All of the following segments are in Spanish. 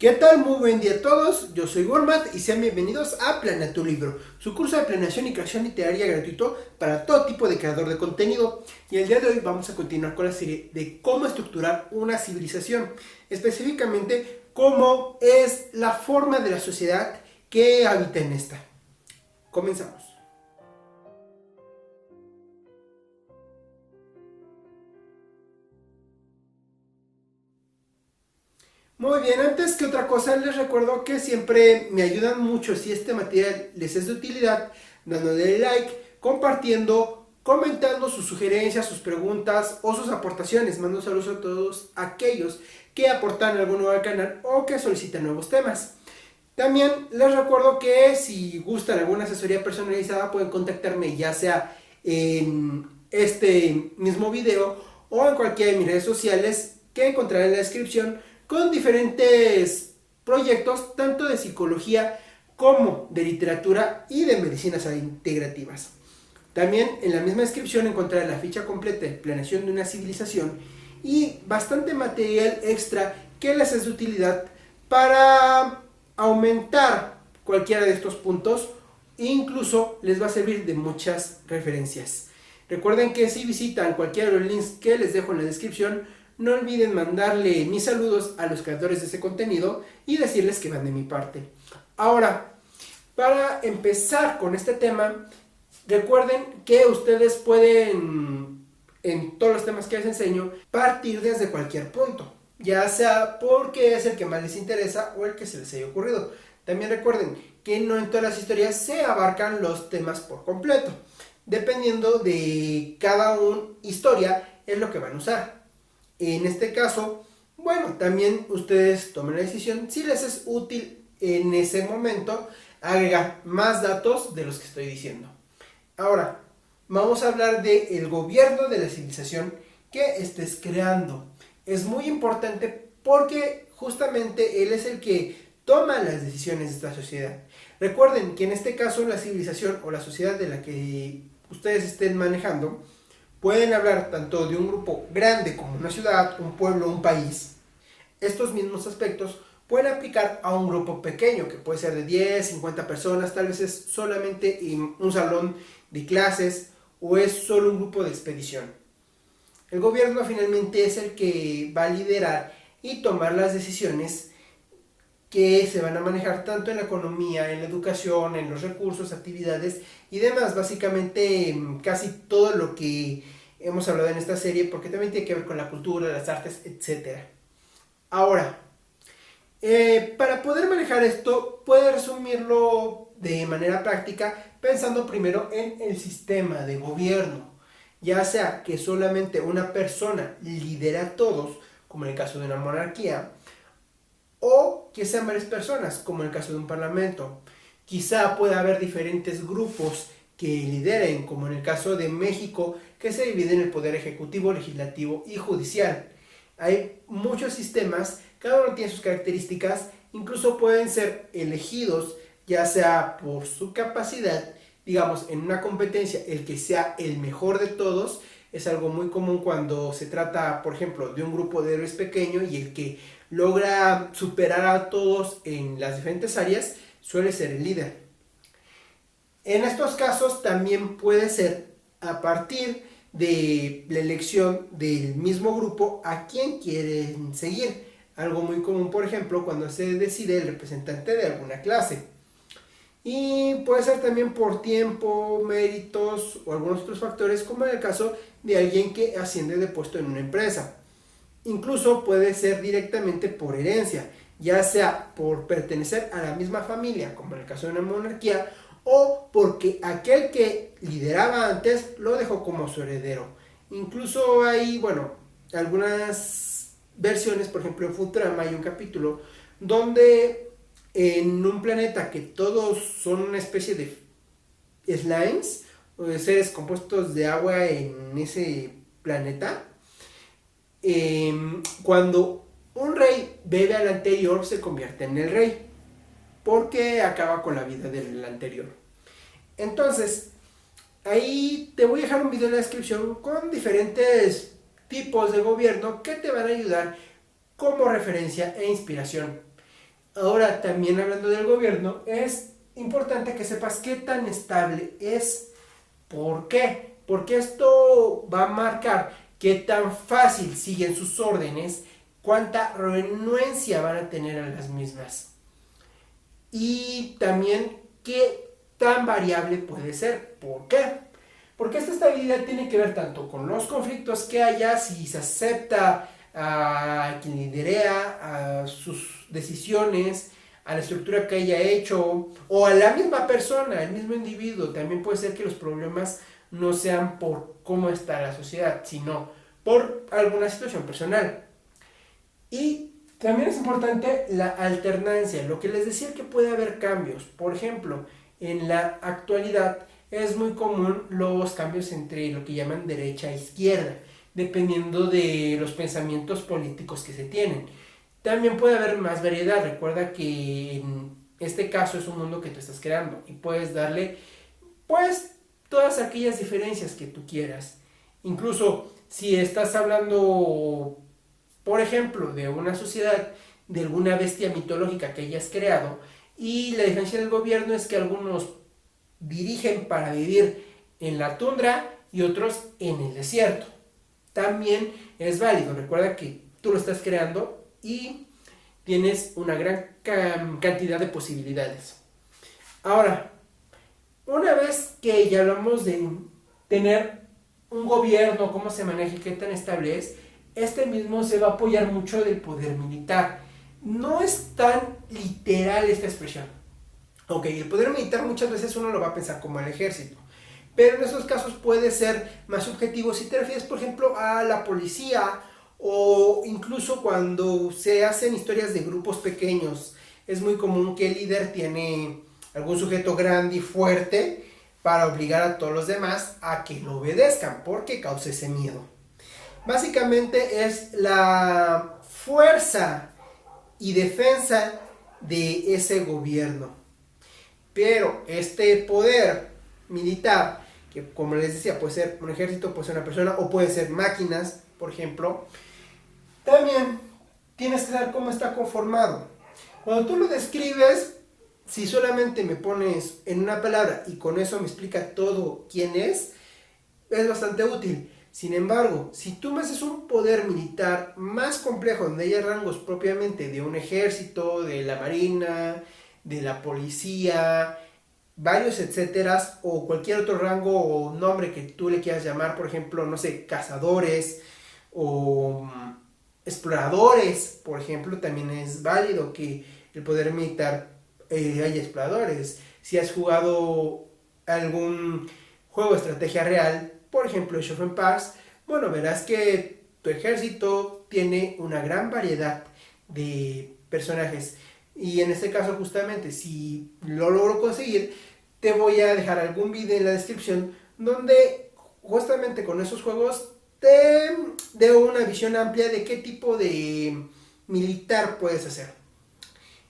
¿Qué tal? Muy buen día a todos, yo soy Gormat y sean bienvenidos a Planea tu Libro, su curso de planeación y creación literaria gratuito para todo tipo de creador de contenido. Y el día de hoy vamos a continuar con la serie de cómo estructurar una civilización, específicamente cómo es la forma de la sociedad que habita en esta. Comenzamos. Muy bien, antes que otra cosa les recuerdo que siempre me ayudan mucho si este material les es de utilidad, dándole like, compartiendo, comentando sus sugerencias, sus preguntas o sus aportaciones. Mando saludos a todos aquellos que aportan algo nuevo al canal o que solicitan nuevos temas. También les recuerdo que si gustan alguna asesoría personalizada pueden contactarme ya sea en este mismo video o en cualquiera de mis redes sociales que encontrarán en la descripción con diferentes proyectos tanto de psicología como de literatura y de medicinas integrativas. También en la misma descripción encontrarán la ficha completa de planeación de una civilización y bastante material extra que les es de utilidad para aumentar cualquiera de estos puntos e incluso les va a servir de muchas referencias. Recuerden que si visitan cualquiera de los links que les dejo en la descripción, no olviden mandarle mis saludos a los creadores de ese contenido y decirles que van de mi parte. Ahora, para empezar con este tema, recuerden que ustedes pueden, en todos los temas que les enseño, partir desde cualquier punto, ya sea porque es el que más les interesa o el que se les haya ocurrido. También recuerden que no en todas las historias se abarcan los temas por completo. Dependiendo de cada historia es lo que van a usar. En este caso, bueno, también ustedes tomen la decisión si les es útil en ese momento agregar más datos de los que estoy diciendo. Ahora, vamos a hablar del gobierno de la civilización que estés creando. Es muy importante porque justamente él es el que toma las decisiones de esta sociedad. Recuerden que en este caso la civilización o la sociedad de la que ustedes estén manejando pueden hablar tanto de un grupo grande como una ciudad, un pueblo, un país. Estos mismos aspectos pueden aplicar a un grupo pequeño, que puede ser de 10, 50 personas, tal vez es solamente un salón de clases o es solo un grupo de expedición. El gobierno finalmente es el que va a liderar y tomar las decisiones que se van a manejar tanto en la economía, en la educación, en los recursos, actividades y demás, básicamente casi todo lo que hemos hablado en esta serie, porque también tiene que ver con la cultura, las artes, etc. Ahora, para poder manejar esto, puede resumirlo de manera práctica pensando primero en el sistema de gobierno, ya sea que solamente una persona lidera a todos, como en el caso de una monarquía, o que sean varias personas, como en el caso de un parlamento. Quizá pueda haber diferentes grupos que lideren, como en el caso de México, que se divide en el poder ejecutivo, legislativo y judicial. Hay muchos sistemas, cada uno tiene sus características, incluso pueden ser elegidos, ya sea por su capacidad, digamos, en una competencia, el que sea el mejor de todos, es algo muy común cuando se trata, por ejemplo, de un grupo de héroes pequeño y el que logra superar a todos en las diferentes áreas suele ser el líder. En estos casos también puede ser a partir de la elección del mismo grupo a quien quieren seguir. Algo muy común, por ejemplo, cuando se decide el representante de alguna clase. Y puede ser también por tiempo, méritos o algunos otros factores, como en el caso de alguien que asciende de puesto en una empresa. Incluso puede ser directamente por herencia, ya sea por pertenecer a la misma familia, como en el caso de una monarquía, o porque aquel que lideraba antes lo dejó como su heredero. Incluso hay, bueno, algunas versiones, por ejemplo en Futurama hay un capítulo donde en un planeta que todos son una especie de slimes, o de seres compuestos de agua en ese planeta, cuando un rey bebe al anterior se convierte en el rey porque acaba con la vida del anterior. Entonces ahí te voy a dejar un video en la descripción con diferentes tipos de gobierno que te van a ayudar como referencia e inspiración. Ahora, también hablando del gobierno, es importante que sepas qué tan estable es. ¿Por qué? Porque esto va a marcar qué tan fácil siguen sus órdenes, cuánta renuencia van a tener a las mismas. Y también qué tan variable puede ser. ¿Por qué? Porque esta estabilidad tiene que ver tanto con los conflictos que haya, si se acepta a quien liderea, a sus decisiones, a la estructura que haya hecho, o a la misma persona, al mismo individuo. También puede ser que los problemas no sean por cómo está la sociedad, sino por alguna situación personal. Y también es importante la alternancia, lo que les decía que puede haber cambios. Por ejemplo, en la actualidad es muy común los cambios entre lo que llaman derecha e izquierda, dependiendo de los pensamientos políticos que se tienen. También puede haber más variedad. Recuerda que en este caso es un mundo que tú estás creando y puedes darle, pues, todas aquellas diferencias que tú quieras. Incluso si estás hablando, por ejemplo, de una sociedad, de alguna bestia mitológica que hayas creado, y la diferencia del gobierno es que algunos dirigen para vivir en la tundra y otros en el desierto. También es válido. Recuerda que tú lo estás creando y tienes una gran cantidad de posibilidades. Ahora, una vez que ya hablamos de tener un gobierno, cómo se maneja y qué tan estable es, este mismo se va a apoyar mucho del poder militar. No es tan literal esta expresión. Ok, el poder militar muchas veces uno lo va a pensar como el ejército, pero en esos casos puede ser más subjetivo si te refieres, por ejemplo, a la policía o incluso cuando se hacen historias de grupos pequeños. Es muy común que el líder tiene algún sujeto grande y fuerte para obligar a todos los demás a que lo obedezcan, porque causa ese miedo. Básicamente es la fuerza y defensa de ese gobierno. Pero este poder militar, que como les decía, puede ser un ejército, puede ser una persona o puede ser máquinas, por ejemplo, también tienes que saber cómo está conformado. Cuando tú lo describes, si solamente me pones en una palabra y con eso me explica todo quién es bastante útil. Sin embargo, si tú me haces un poder militar más complejo, donde haya rangos propiamente de un ejército, de la marina, de la policía, varios etcétera, o cualquier otro rango o nombre que tú le quieras llamar, por ejemplo, no sé, cazadores o exploradores, por ejemplo, también es válido que el poder militar haya exploradores. Si has jugado algún juego de estrategia real, por ejemplo Age of Empires, bueno, verás que tu ejército tiene una gran variedad de personajes. Y en este caso justamente, si lo logro conseguir, te voy a dejar algún video en la descripción donde justamente con esos juegos te dé una visión amplia de qué tipo de militar puedes hacer.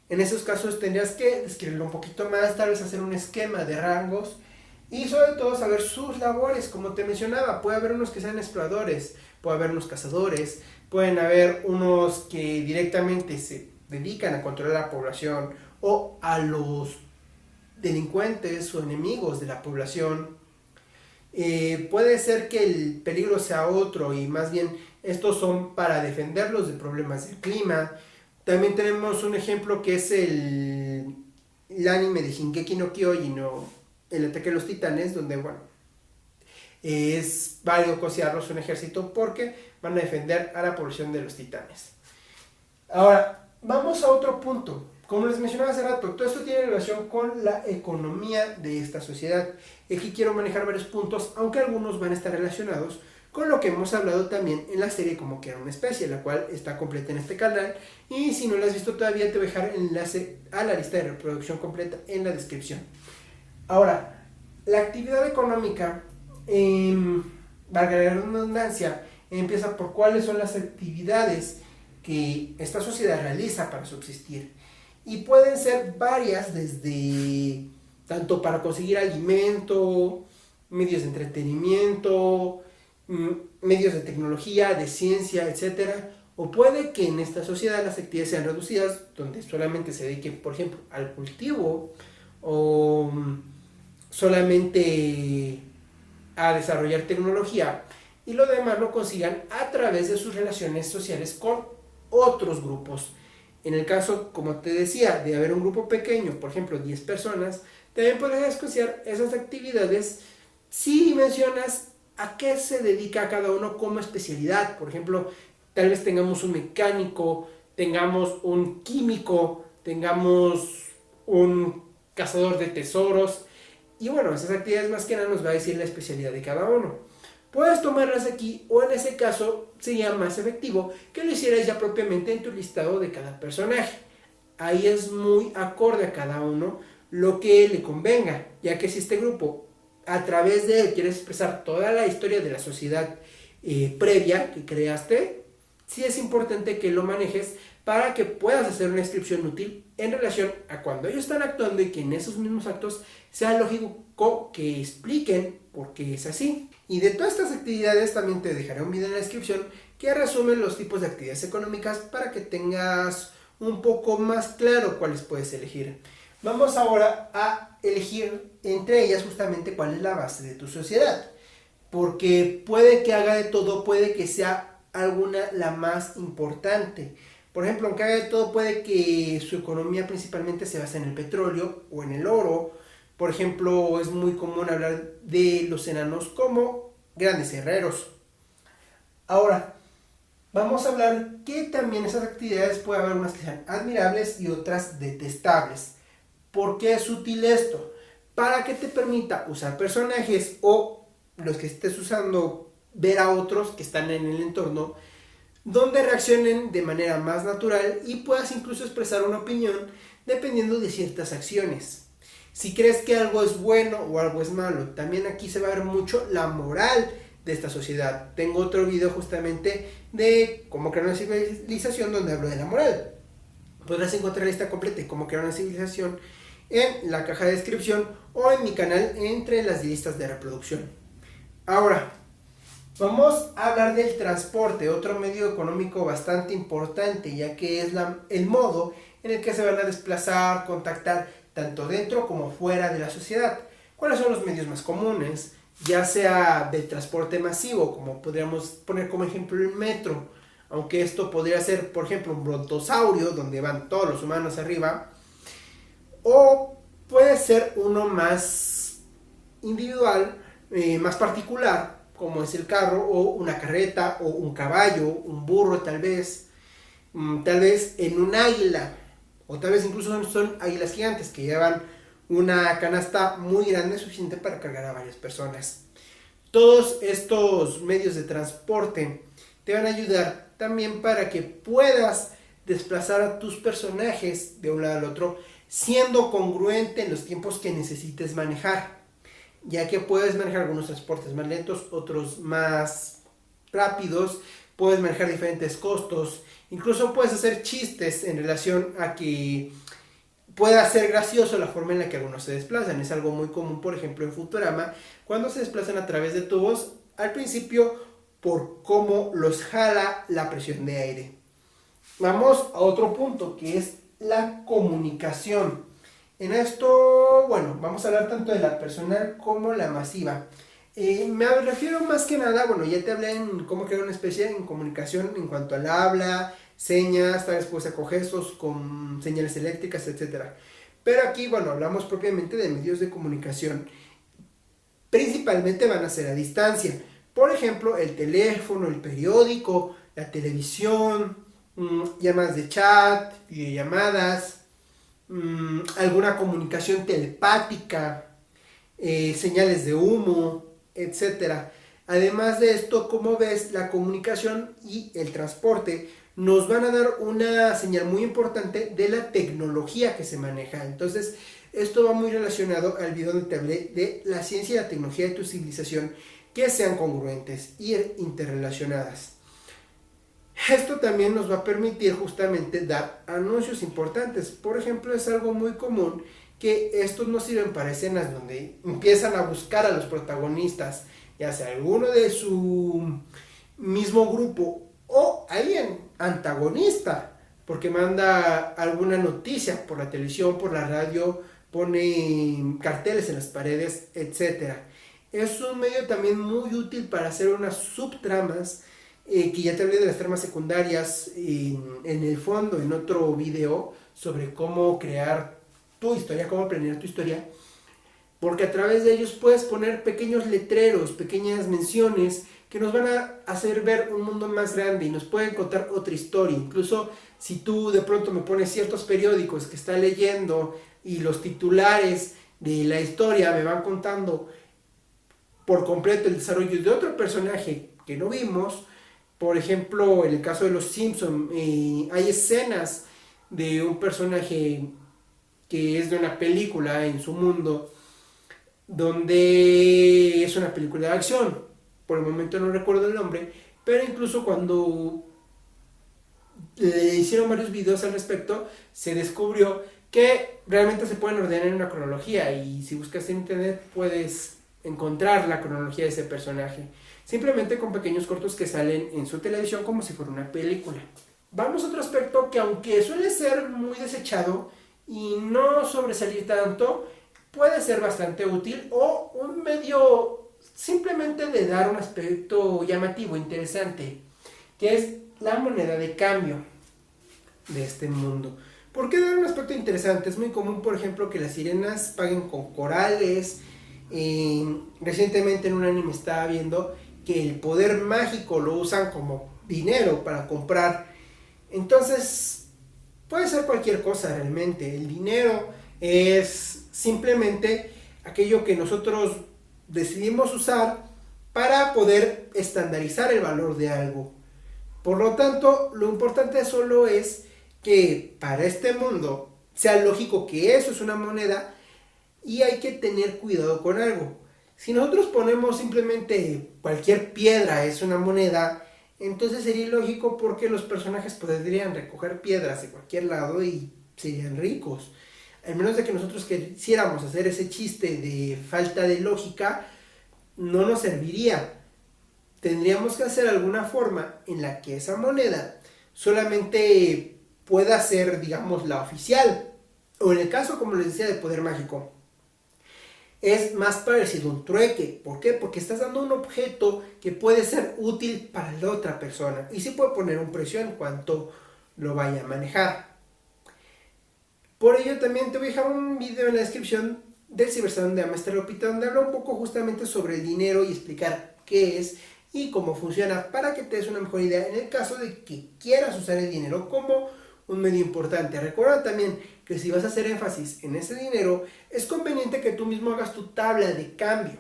En esos casos tendrías que describirlo un poquito más, tal vez hacer un esquema de rangos y sobre todo saber sus labores. Como te mencionaba, puede haber unos que sean exploradores, puede haber unos cazadores, pueden haber unos que directamente se dedican a controlar la población o a los delincuentes o enemigos de la población. Puede ser que el peligro sea otro y más bien estos son para defenderlos de problemas del clima. También tenemos un ejemplo que es el anime de Shingeki no Kyojin o el ataque de los titanes, donde bueno, es válido considerarlos un ejército porque van a defender a la población de los titanes. Ahora, vamos a otro punto. Como les mencionaba hace rato, todo esto tiene relación con la economía de esta sociedad. Aquí quiero manejar varios puntos, aunque algunos van a estar relacionados con lo que hemos hablado también en la serie Como que era una especie, la cual está completa en este canal. Y si no la has visto todavía, te voy a dejar el enlace a la lista de reproducción completa en la descripción. Ahora, la actividad económica, valga la redundancia, empieza por cuáles son las actividades que esta sociedad realiza para subsistir. Y pueden ser varias, desde tanto para conseguir alimento, medios de entretenimiento, medios de tecnología, de ciencia, etcétera, O puede que en esta sociedad las actividades sean reducidas, donde solamente se dediquen, por ejemplo, al cultivo o solamente a desarrollar tecnología, y lo demás lo consigan a través de sus relaciones sociales con otros grupos. En el caso, como te decía, de haber un grupo pequeño, por ejemplo 10 personas, también podrías considerar esas actividades si mencionas a qué se dedica cada uno como especialidad. Por ejemplo, tal vez tengamos un mecánico, tengamos un químico, tengamos un cazador de tesoros. Y bueno, esas actividades más que nada nos va a decir la especialidad de cada uno. Puedes tomarlas aquí, o en ese caso sería más efectivo que lo hicieras ya propiamente en tu listado de cada personaje. Ahí es muy acorde a cada uno lo que le convenga, ya que si este grupo a través de él quieres expresar toda la historia de la sociedad previa que creaste, sí es importante que lo manejes para que puedas hacer una descripción útil en relación a cuando ellos están actuando, y que en esos mismos actos sea lógico que expliquen por qué es así. Y de todas estas actividades también te dejaré un video en la descripción que resume los tipos de actividades económicas para que tengas un poco más claro cuáles puedes elegir. Vamos ahora a elegir entre ellas justamente cuál es la base de tu sociedad, porque puede que haga de todo, puede que sea alguna la más importante. Por ejemplo, aunque haga de todo, puede que su economía principalmente se base en el petróleo o en el oro. Por ejemplo, es muy común hablar de los enanos como grandes herreros. Ahora, vamos a hablar que también esas actividades puede haber unas que sean admirables y otras detestables. ¿Por qué es útil esto? Para que te permita usar personajes, o los que estés usando, ver a otros que están en el entorno, donde reaccionen de manera más natural y puedas incluso expresar una opinión dependiendo de ciertas acciones. Si crees que algo es bueno o algo es malo, también aquí se va a ver mucho la moral de esta sociedad. Tengo otro video justamente de cómo crear una civilización donde hablo de la moral. Podrás encontrar la lista completa de cómo crear una civilización en la caja de descripción o en mi canal entre las listas de reproducción. Ahora, vamos a hablar del transporte, otro medio económico bastante importante, ya que es el modo en el que se van a desplazar, contactar tanto dentro como fuera de la sociedad. ¿Cuáles son los medios más comunes? Ya sea del transporte masivo, como podríamos poner como ejemplo el metro, aunque esto podría ser, por ejemplo, un brontosaurio, donde van todos los humanos arriba, o puede ser uno más individual, más particular, como es el carro, o una carreta, o un caballo, un burro tal vez en un águila, o tal vez incluso son águilas gigantes que llevan una canasta muy grande, suficiente para cargar a varias personas. Todos estos medios de transporte te van a ayudar también para que puedas desplazar a tus personajes de un lado al otro, siendo congruente en los tiempos que necesites manejar, ya que puedes manejar algunos transportes más lentos, otros más rápidos, puedes manejar diferentes costos, incluso puedes hacer chistes en relación a que pueda ser gracioso la forma en la que algunos se desplazan. Es algo muy común, por ejemplo, en Futurama, cuando se desplazan a través de tubos, al principio por cómo los jala la presión de aire. Vamos a otro punto, que es la comunicación. En esto, bueno, vamos a hablar tanto de la personal como la masiva. Me refiero más que nada, bueno, ya te hablé en cómo crear una especie de comunicación en cuanto al habla, señas, tal vez puede ser con gestos, con señales eléctricas, etc. Pero aquí, bueno, hablamos propiamente de medios de comunicación. Principalmente van a ser a distancia. Por ejemplo, el teléfono, el periódico, la televisión, llamadas de chat, videollamadas, alguna comunicación telepática, señales de humo, etcétera. Además de esto, como ves, la comunicación y el transporte nos van a dar una señal muy importante de la tecnología que se maneja. Entonces, esto va muy relacionado al video donde te hablé de la ciencia y la tecnología de tu civilización, que sean congruentes y interrelacionadas. Esto también nos va a permitir justamente dar anuncios importantes. Por ejemplo, es algo muy común que estos nos sirven para escenas donde empiezan a buscar a los protagonistas, ya sea alguno de su mismo grupo o alguien antagonista, porque manda alguna noticia por la televisión, por la radio, pone carteles en las paredes, etcétera. Es un medio también muy útil para hacer unas subtramas, que ya te hablé de las tramas secundarias en el fondo, en otro video, sobre cómo crear tu historia, cómo planear tu historia, porque a través de ellos puedes poner pequeños letreros, pequeñas menciones que nos van a hacer ver un mundo más grande y nos pueden contar otra historia. Incluso si tú de pronto me pones ciertos periódicos que está leyendo y los titulares de la historia me van contando por completo el desarrollo de otro personaje que no vimos, por ejemplo, en el caso de los Simpson, hay escenas de un personaje que es de una película en su mundo, donde es una película de acción. Por el momento no recuerdo el nombre, pero incluso cuando le hicieron varios videos al respecto, se descubrió que realmente se pueden ordenar en una cronología, y si buscas en internet puedes encontrar la cronología de ese personaje, simplemente con pequeños cortos que salen en su televisión como si fuera una película. Vamos a otro aspecto que, aunque suele ser muy desechado y no sobresalir tanto, puede ser bastante útil, o un medio simplemente de dar un aspecto llamativo, interesante, que es la moneda de cambio de este mundo. ¿Por qué dar un aspecto interesante? Es muy común, por ejemplo, que las sirenas paguen con corales. Recientemente en un anime estaba viendo que el poder mágico lo usan como dinero para comprar. Entonces, puede ser cualquier cosa realmente. El dinero es simplemente aquello que nosotros decidimos usar para poder estandarizar el valor de algo. Por lo tanto, lo importante solo es que para este mundo sea lógico que eso es una moneda, y hay que tener cuidado con algo. Si nosotros ponemos simplemente cualquier piedra es una moneda, entonces sería ilógico, porque los personajes podrían recoger piedras de cualquier lado y serían ricos. Al menos de que nosotros quisiéramos hacer ese chiste de falta de lógica, no nos serviría. Tendríamos que hacer alguna forma en la que esa moneda solamente pueda ser, digamos, la oficial. O en el caso, como les decía, de poder mágico, es más parecido a un trueque. ¿Por qué? Porque estás dando un objeto que puede ser útil para la otra persona, y sí puede poner un precio en cuanto lo vaya a manejar. Por ello también te voy a dejar un video en la descripción del Cibersalón de Master Lopita, donde habla un poco justamente sobre el dinero y explicar qué es y cómo funciona, para que te des una mejor idea en el caso de que quieras usar el dinero como un medio importante. Recuerda también que si vas a hacer énfasis en ese dinero, es conveniente que tú mismo hagas tu tabla de cambio.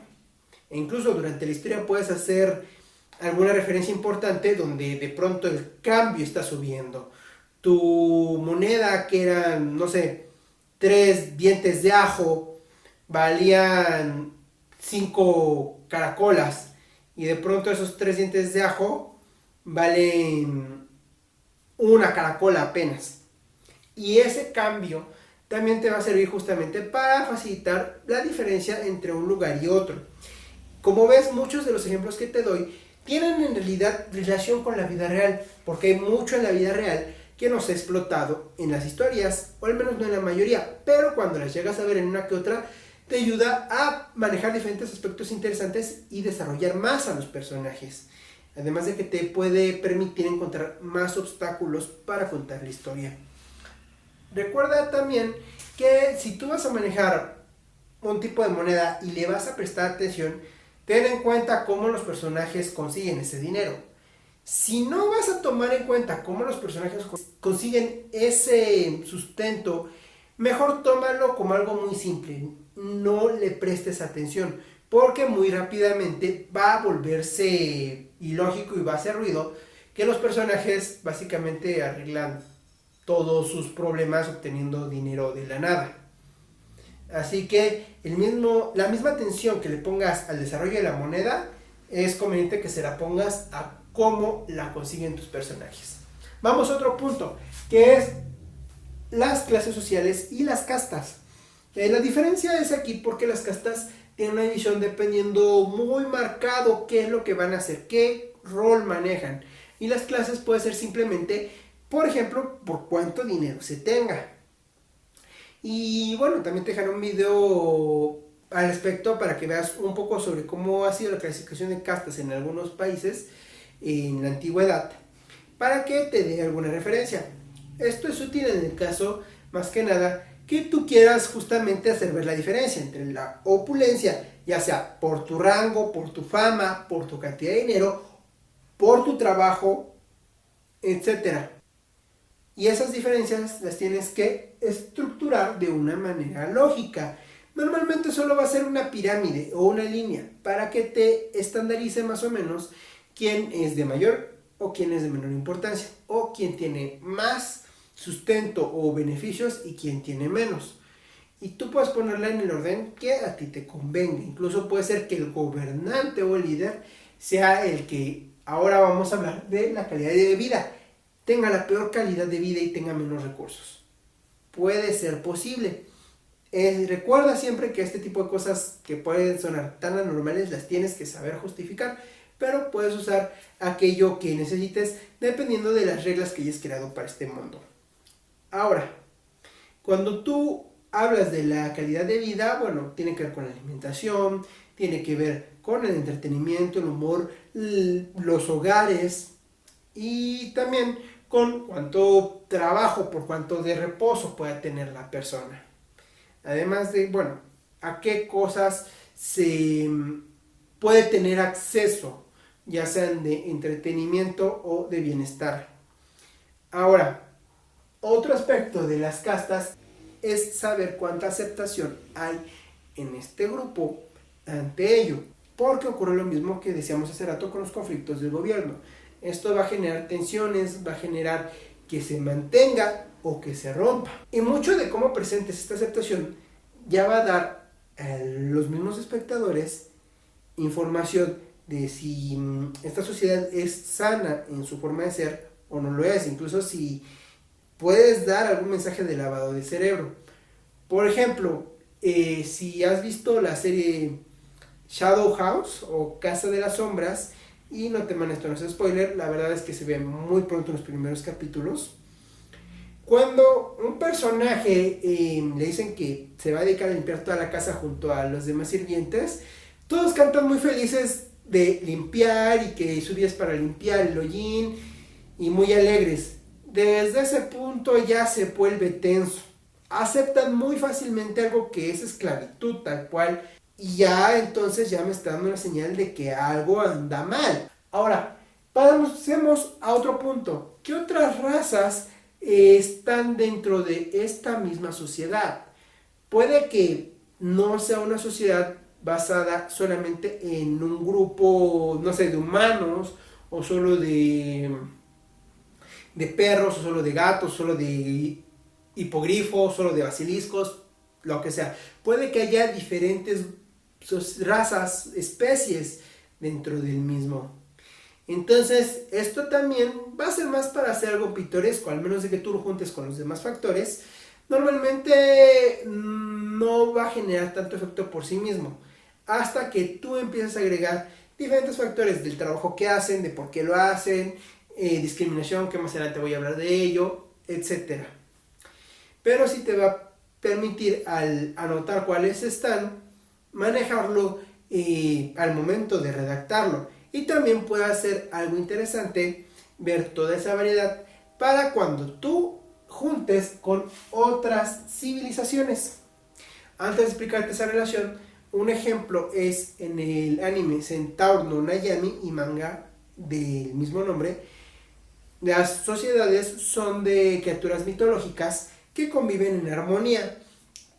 E incluso durante la historia puedes hacer alguna referencia importante donde de pronto el cambio está subiendo. Tu moneda, que eran, no sé, 3 dientes de ajo, valían 5 caracolas, y de pronto esos 3 dientes de ajo valen una caracola apenas. Y ese cambio también te va a servir justamente para facilitar la diferencia entre un lugar y otro. Como ves, muchos de los ejemplos que te doy tienen en realidad relación con la vida real, porque hay mucho en la vida real que nos ha explotado en las historias, o al menos no en la mayoría, pero cuando las llegas a ver en una que otra, te ayuda a manejar diferentes aspectos interesantes y desarrollar más a los personajes. Además de que te puede permitir encontrar más obstáculos para contar la historia. Recuerda también que si tú vas a manejar un tipo de moneda y le vas a prestar atención, ten en cuenta cómo los personajes consiguen ese dinero. Si no vas a tomar en cuenta cómo los personajes consiguen ese sustento, mejor tómalo como algo muy simple. No le prestes atención, porque muy rápidamente va a volverse ilógico y va a hacer ruido que los personajes básicamente arreglan todos sus problemas obteniendo dinero de la nada. Así que la misma atención que le pongas al desarrollo de la moneda, es conveniente que se la pongas a cómo la consiguen tus personajes. Vamos a otro punto, que es las clases sociales y las castas. La diferencia es aquí porque las castas tienen una división dependiendo muy marcado qué es lo que van a hacer, qué rol manejan. Y las clases puede ser simplemente, por ejemplo, por cuánto dinero se tenga. Y bueno, también te dejaré un video al respecto para que veas un poco sobre cómo ha sido la clasificación de castas en algunos países en la antigüedad, para que te dé alguna referencia. Esto es útil en el caso, más que nada, que tú quieras justamente hacer ver la diferencia entre la opulencia, ya sea por tu rango, por tu fama, por tu cantidad de dinero, por tu trabajo, etcétera. Y esas diferencias las tienes que estructurar de una manera lógica. Normalmente solo va a ser una pirámide o una línea para que te estandarice más o menos quién es de mayor o quién es de menor importancia, o quién tiene más sustento o beneficios y quién tiene menos. Y tú puedes ponerla en el orden que a ti te convenga. Incluso puede ser que el gobernante o el líder sea el que, ahora vamos a hablar de la calidad de vida, tenga la peor calidad de vida y tenga menos recursos. Puede ser posible. Recuerda siempre que este tipo de cosas que pueden sonar tan anormales las tienes que saber justificar, pero puedes usar aquello que necesites dependiendo de las reglas que hayas creado para este mundo. Ahora, cuando tú hablas de la calidad de vida, bueno, tiene que ver con la alimentación, tiene que ver con el entretenimiento, el humor, los hogares y también con cuánto trabajo, por cuánto de reposo pueda tener la persona. Además de, bueno, a qué cosas se puede tener acceso, ya sean de entretenimiento o de bienestar. Ahora, otro aspecto de las castas es saber cuánta aceptación hay en este grupo ante ello, porque ocurre lo mismo que decíamos hace rato con los conflictos del gobierno. Esto va a generar tensiones, va a generar que se mantenga o que se rompa. Y mucho de cómo presentes esta aceptación ya va a dar a los mismos espectadores información de si esta sociedad es sana en su forma de ser o no lo es. Incluso si puedes dar algún mensaje de lavado de cerebro. Por ejemplo, si has visto la serie Shadow House o Casa de las Sombras, y no te manes, esto no es spoiler, la verdad es que se ve muy pronto en los primeros capítulos. Cuando un personaje le dicen que se va a dedicar a limpiar toda la casa junto a los demás sirvientes, todos cantan muy felices de limpiar y que su día es para limpiar el hollín y muy alegres. Desde ese punto ya se vuelve tenso. Aceptan muy fácilmente algo que es esclavitud tal cual. Y ya entonces ya me está dando una señal de que algo anda mal. Ahora, pasemos a otro punto. ¿Qué otras razas están dentro de esta misma sociedad? Puede que no sea una sociedad basada solamente en un grupo, no sé, de humanos, o solo de perros, o solo de gatos, solo de hipogrifos, solo de basiliscos, lo que sea. Puede que haya diferentes razas, especies dentro del mismo. Entonces, esto también va a ser más para hacer algo pintoresco, al menos de que tú lo juntes con los demás factores. Normalmente no va a generar tanto efecto por sí mismo, hasta que tú empiezas a agregar diferentes factores del trabajo que hacen, de por qué lo hacen, discriminación, que más adelante voy a hablar de ello, etc. Pero sí te va a permitir, al anotar cuáles están, manejarlo al momento de redactarlo. Y también puede ser algo interesante ver toda esa variedad para cuando tú juntes con otras civilizaciones. Antes de explicarte esa relación, un ejemplo es en el anime Centaur no Nayami y manga del mismo nombre. Las sociedades son de criaturas mitológicas que conviven en armonía,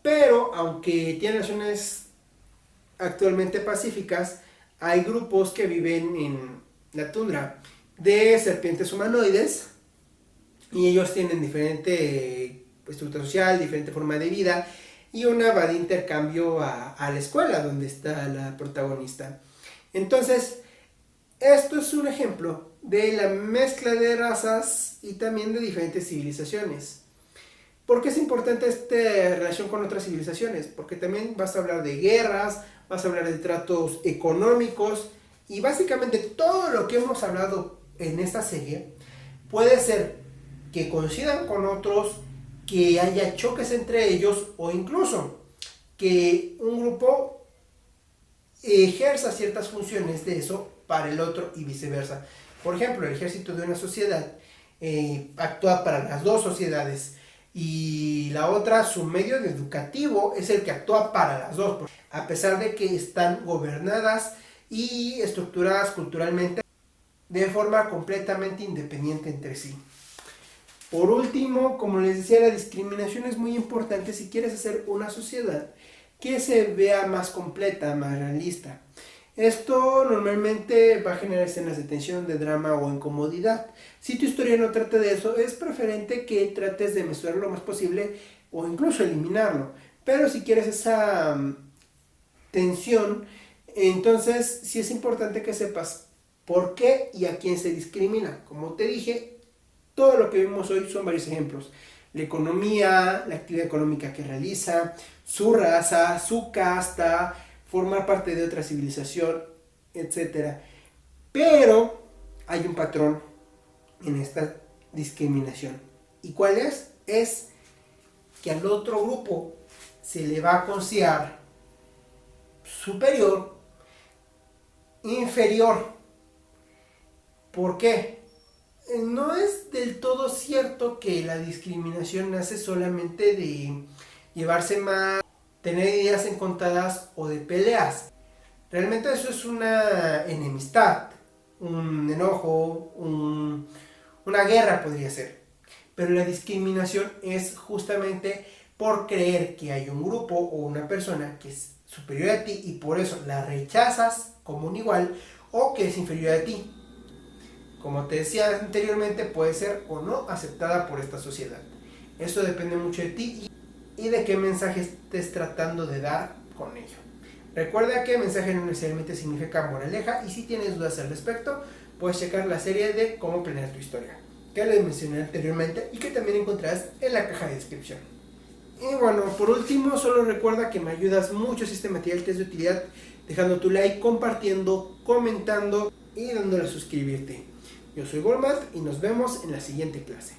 pero aunque tienen relaciones actualmente pacíficas, hay grupos que viven en la tundra de serpientes humanoides y ellos tienen diferente estructura social, diferente forma de vida y una va de intercambio a la escuela donde está la protagonista. Entonces, esto es un ejemplo de la mezcla de razas y también de diferentes civilizaciones. ¿Por qué es importante esta relación con otras civilizaciones? Porque también vas a hablar de guerras, vas a hablar de tratos económicos y básicamente todo lo que hemos hablado en esta serie puede ser que coincidan con otros, que haya choques entre ellos o incluso que un grupo ejerza ciertas funciones de eso para el otro y viceversa. Por ejemplo, el ejército de una sociedad actúa para las dos sociedades y la otra, su medio educativo, es el que actúa para las dos, a pesar de que están gobernadas y estructuradas culturalmente de forma completamente independiente entre sí. Por último, como les decía, la discriminación es muy importante si quieres hacer una sociedad que se vea más completa, más realista. Esto normalmente va a generar escenas de tensión, de drama o incomodidad. Si tu historia no trata de eso, es preferente que trates de mesurar lo más posible o incluso eliminarlo. Pero si quieres esa tensión, entonces sí es importante que sepas por qué y a quién se discrimina. Como te dije, todo lo que vimos hoy son varios ejemplos. La economía, la actividad económica que realiza, su raza, su casta, formar parte de otra civilización, etc. Pero hay un patrón en esta discriminación. ¿Y cuál es? Es que al otro grupo se le va a considerar superior, inferior. ¿Por qué? No es del todo cierto que la discriminación nace solamente de llevarse mal, tener ideas encontradas o de peleas. Realmente eso es una enemistad, un enojo, una guerra podría ser. Pero la discriminación es justamente por creer que hay un grupo o una persona que es superior a ti y por eso la rechazas como un igual, o que es inferior a ti. Como te decía anteriormente, puede ser o no aceptada por esta sociedad. Eso depende mucho de ti y de qué mensaje estés tratando de dar con ello. Recuerda que mensaje no necesariamente significa moraleja, y si tienes dudas al respecto, puedes checar la serie de cómo planear tu historia, que les mencioné anteriormente y que también encontrarás en la caja de descripción. Y bueno, por último, solo recuerda que me ayudas mucho si este material te es de utilidad, dejando tu like, compartiendo, comentando y dándole a suscribirte. Yo soy Walmart y nos vemos en la siguiente clase.